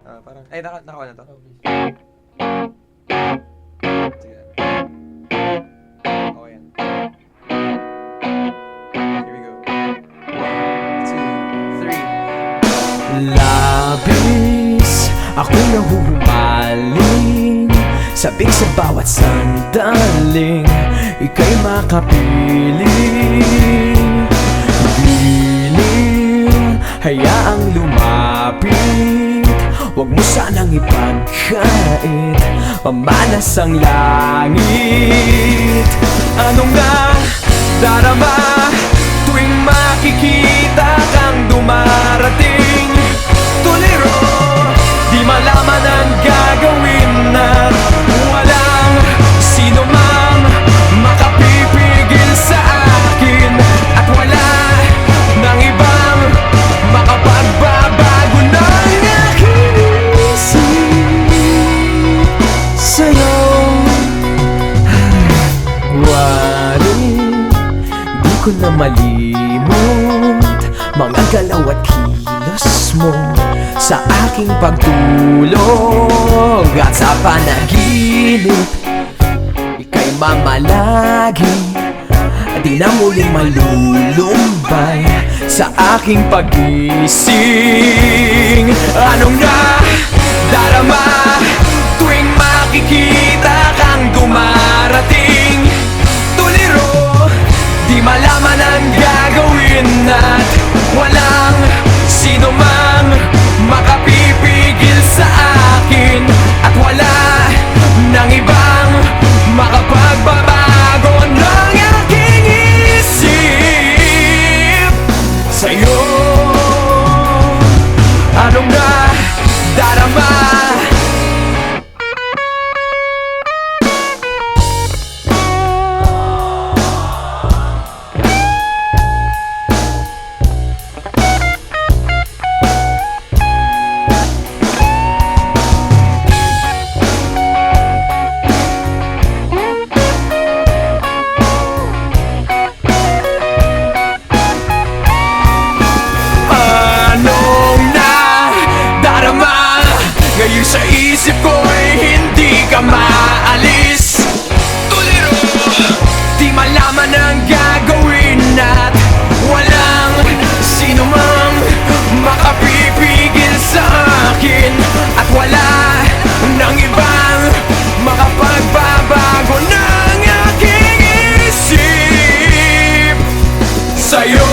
Parang, ay, nakawa na to. Sige. Okay yan. Here we go. 1, 2, 3. Labis ako'y nahuhumaling, sabik sa bawat sandaling ika'y makapiling. Piling, hayaang lumapit, huwag mo sanang ipagkait, pamanas ang langit. Ano nga darama tuwing makikita kang dumarating? Tuliro, di malaman ang gagawin na walang sino mang makapipigil sa akin, at wala nang ibang makapagbabago ng aking isip sa'yo. Waring di ko na malimot mga galaw at kilos mo sa aking pagtulog, at sa panaginip ika'y mamalagi, di na muling malulumbay sa aking pag-ising. Anong nadarama tuwing makikita kang dumarating? Tuliro, di malaman ang gagawin, at walang sino mang makapipigil sa akin, at wala nang ibang makapagbabago ng aking isip sa'yo. Anong nadarama? Ngayon sa isip ko'y hindi ka maalis. Tuliro, di malaman ang gagawin, at walang sino mang makapipigil sa akin, at wala nang ibang makapagbabago ng aking isip sa'yo.